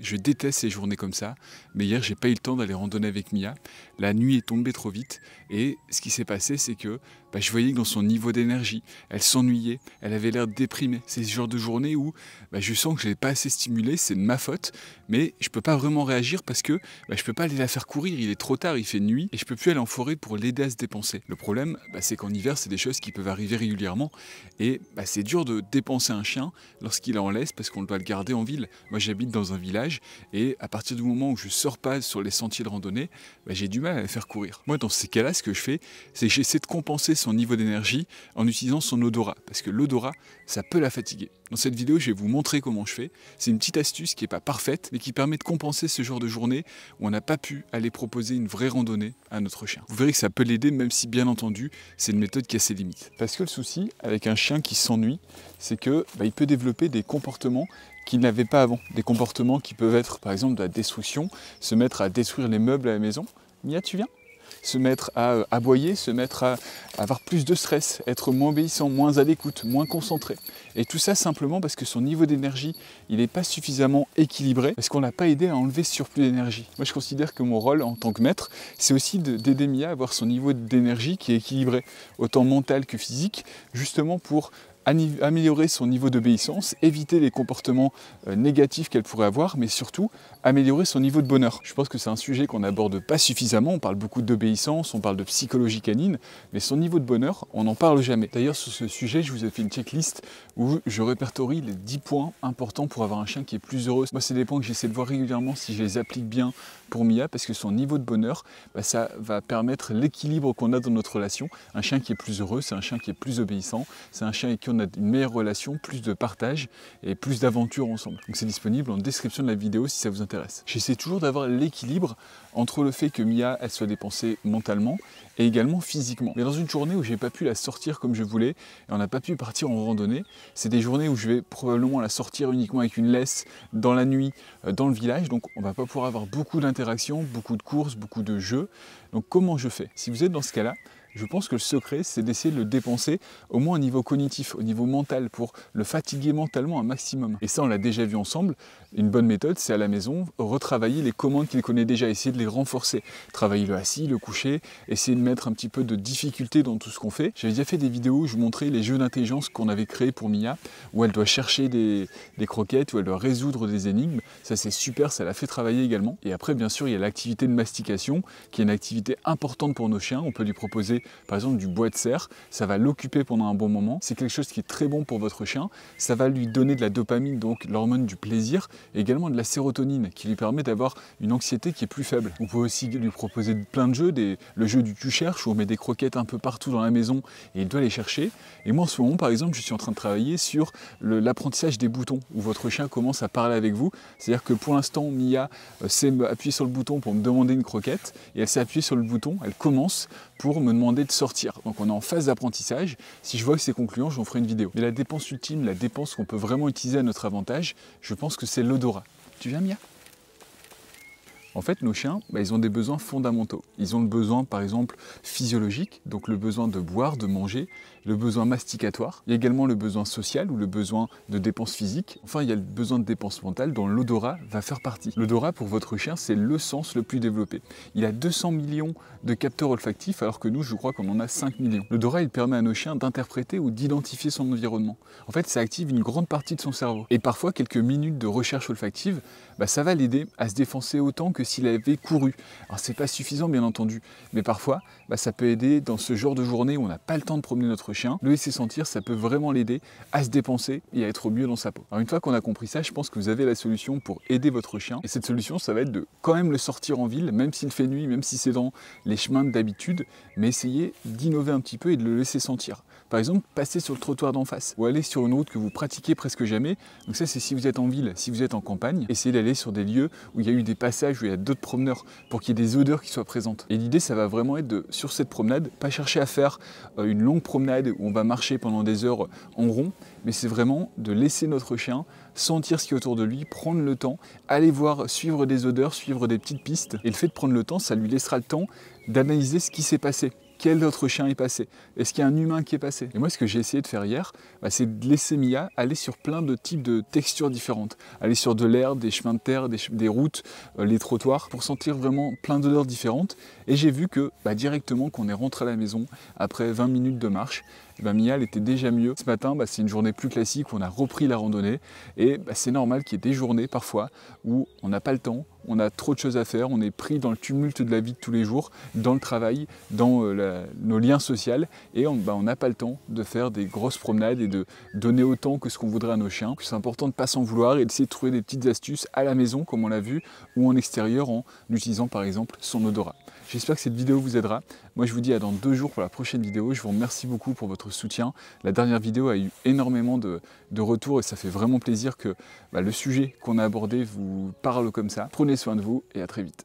Je déteste ces journées comme ça, mais hier j'ai pas eu le temps d'aller randonner avec Mia. La nuit est tombée trop vite et ce qui s'est passé c'est que je voyais que dans son niveau d'énergie, elle s'ennuyait, elle avait l'air déprimée. C'est ce genre de journée où je sens que je l'ai pas assez stimulée, c'est de ma faute, mais je peux pas vraiment réagir parce que je peux pas aller la faire courir, il est trop tard, il fait nuit et je peux plus aller en forêt pour l'aider à se dépenser. Le problème c'est qu'en hiver c'est des choses qui peuvent arriver régulièrement et c'est dur de dépenser un chien lorsqu'il est en laisse parce qu'on doit le garder en ville. Moi j'habite dans un village et à partir du moment où je sors pas sur les sentiers de randonnée, j'ai du mal à la faire courir. Moi dans ces cas-là, ce que je fais, c'est que j'essaie de compenser son niveau d'énergie en utilisant son odorat, parce que l'odorat, ça peut la fatiguer. Dans cette vidéo, je vais vous montrer comment je fais. C'est une petite astuce qui n'est pas parfaite, mais qui permet de compenser ce genre de journée où on n'a pas pu aller proposer une vraie randonnée à notre chien. Vous verrez que ça peut l'aider, même si bien entendu, c'est une méthode qui a ses limites. Parce que le souci avec un chien qui s'ennuie, c'est que il peut développer des comportements qu'il n'avait pas avant. Des comportements qui peuvent être par exemple de la destruction, se mettre à détruire les meubles à la maison. Mia, tu viens ? Se mettre à aboyer, se mettre à avoir plus de stress, être moins obéissant, moins à l'écoute, moins concentré. Et tout ça simplement parce que son niveau d'énergie, il n'est pas suffisamment équilibré, parce qu'on l'a pas aidé à enlever ce surplus d'énergie. Moi je considère que mon rôle en tant que maître, c'est aussi d'aider Mia à avoir son niveau d'énergie qui est équilibré, autant mental que physique, justement pour améliorer son niveau d'obéissance, éviter les comportements négatifs qu'elle pourrait avoir, mais surtout améliorer son niveau de bonheur. Je pense que c'est un sujet qu'on n'aborde pas suffisamment, on parle beaucoup d'obéissance, on parle de psychologie canine, mais son niveau de bonheur, on n'en parle jamais. D'ailleurs sur ce sujet, je vous ai fait une checklist où je répertorie les 10 points importants pour avoir un chien qui est plus heureux. Moi c'est des points que j'essaie de voir régulièrement si je les applique bien pour Mia, parce que son niveau de bonheur, ça va permettre l'équilibre qu'on a dans notre relation. Un chien qui est plus heureux, c'est un chien qui est plus obéissant, c'est un chien avec qui on a une meilleure relation, plus de partage et plus d'aventures ensemble. Donc c'est disponible en description de la vidéo si ça vous intéresse. J'essaie toujours d'avoir l'équilibre entre le fait que Mia, elle soit dépensée mentalement et également physiquement. Mais dans une journée où j'ai pas pu la sortir comme je voulais et on n'a pas pu partir en randonnée, c'est des journées où je vais probablement la sortir uniquement avec une laisse dans la nuit, dans le village, donc on va pas pouvoir avoir beaucoup d'interactions, beaucoup de courses, beaucoup de jeux. Donc comment je fais? Si vous êtes dans ce cas-là, je pense que le secret, c'est d'essayer de le dépenser au moins au niveau cognitif, au niveau mental, pour le fatiguer mentalement un maximum. Et ça, on l'a déjà vu ensemble. Une bonne méthode, c'est à la maison, retravailler les commandes qu'il connaît déjà, essayer de les renforcer. Travailler le assis, le coucher, essayer de mettre un petit peu de difficulté dans tout ce qu'on fait. J'avais déjà fait des vidéos où je vous montrais les jeux d'intelligence qu'on avait créés pour Mia, où elle doit chercher des croquettes, où elle doit résoudre des énigmes. Ça, c'est super, ça la fait travailler également. Et après, bien sûr, il y a l'activité de mastication, qui est une activité importante pour nos chiens. On peut lui proposer par exemple du bois de serre, ça va l'occuper pendant un bon moment, c'est quelque chose qui est très bon pour votre chien, ça va lui donner de la dopamine, donc l'hormone du plaisir, et également de la sérotonine, qui lui permet d'avoir une anxiété qui est plus faible. Vous pouvez aussi lui proposer plein de jeux, le jeu du tu cherches, où on met des croquettes un peu partout dans la maison, et il doit les chercher. Et moi en ce moment, par exemple, je suis en train de travailler sur l'apprentissage des boutons, où votre chien commence à parler avec vous, c'est-à-dire que pour l'instant, Mia sait appuyer sur le bouton pour me demander une croquette, et elle s'est appuyée sur le bouton, elle commence pour me demander de sortir. Donc on est en phase d'apprentissage. Si je vois que c'est concluant, j'en ferai une vidéo. Mais la dépense ultime, la dépense qu'on peut vraiment utiliser à notre avantage, je pense que c'est l'odorat. Tu viens, Mia? En fait, nos chiens, ils ont des besoins fondamentaux. Ils ont le besoin, par exemple, physiologique, donc le besoin de boire, de manger, le besoin masticatoire. Il y a également le besoin social ou le besoin de dépenses physiques. Enfin, il y a le besoin de dépenses mentales dont l'odorat va faire partie. L'odorat, pour votre chien, c'est le sens le plus développé. Il a 200 millions de capteurs olfactifs, alors que nous, je crois qu'on en a 5 millions. L'odorat, il permet à nos chiens d'interpréter ou d'identifier son environnement. En fait, ça active une grande partie de son cerveau. Et parfois, quelques minutes de recherche olfactive, ça va l'aider à se défoncer autant que s'il avait couru. Alors c'est pas suffisant bien entendu, mais parfois ça peut aider dans ce genre de journée où on n'a pas le temps de promener notre chien. Le laisser sentir, ça peut vraiment l'aider à se dépenser et à être au mieux dans sa peau. Alors une fois qu'on a compris ça, je pense que vous avez la solution pour aider votre chien. Et cette solution, ça va être de quand même le sortir en ville, même s'il fait nuit, même si c'est dans les chemins d'habitude, mais essayer d'innover un petit peu et de le laisser sentir. Par exemple, passer sur le trottoir d'en face ou aller sur une route que vous pratiquez presque jamais. Donc ça, c'est si vous êtes en ville. Si vous êtes en campagne, essayez d'aller sur des lieux où il y a eu des passages, où il y a d'autres promeneurs, pour qu'il y ait des odeurs qui soient présentes. Et l'idée, ça va vraiment être de, sur cette promenade, pas chercher à faire une longue promenade où on va marcher pendant des heures en rond, mais c'est vraiment de laisser notre chien sentir ce qui est autour de lui, prendre le temps, aller voir, suivre des odeurs, suivre des petites pistes. Et le fait de prendre le temps, ça lui laissera le temps d'analyser ce qui s'est passé. quel autre chien est passé? Est-ce qu'il y a un humain qui est passé? Et moi, ce que j'ai essayé de faire hier, c'est de laisser Mia aller sur plein de types de textures différentes. Aller sur de l'herbe, des chemins de terre, des routes, les trottoirs, pour sentir vraiment plein d'odeurs différentes. Et j'ai vu que directement, quand on est rentré à la maison, après 20 minutes de marche, Mia, elle était déjà mieux. Ce matin, c'est une journée plus classique où on a repris la randonnée. Et c'est normal qu'il y ait des journées, parfois, où on n'a pas le temps, on a trop de choses à faire, on est pris dans le tumulte de la vie de tous les jours, dans le travail, dans nos liens sociaux, et on n'a pas le temps de faire des grosses promenades et de donner autant que ce qu'on voudrait à nos chiens. C'est important de ne pas s'en vouloir et d'essayer de trouver des petites astuces à la maison, comme on l'a vu, ou en extérieur, en utilisant par exemple son odorat. J'espère que cette vidéo vous aidera. Moi, je vous dis à dans 2 jours pour la prochaine vidéo. Je vous remercie beaucoup pour votre soutien. La dernière vidéo a eu énormément de retours et ça fait vraiment plaisir que le sujet qu'on a abordé vous parle comme ça. Prenez soin de vous et à très vite.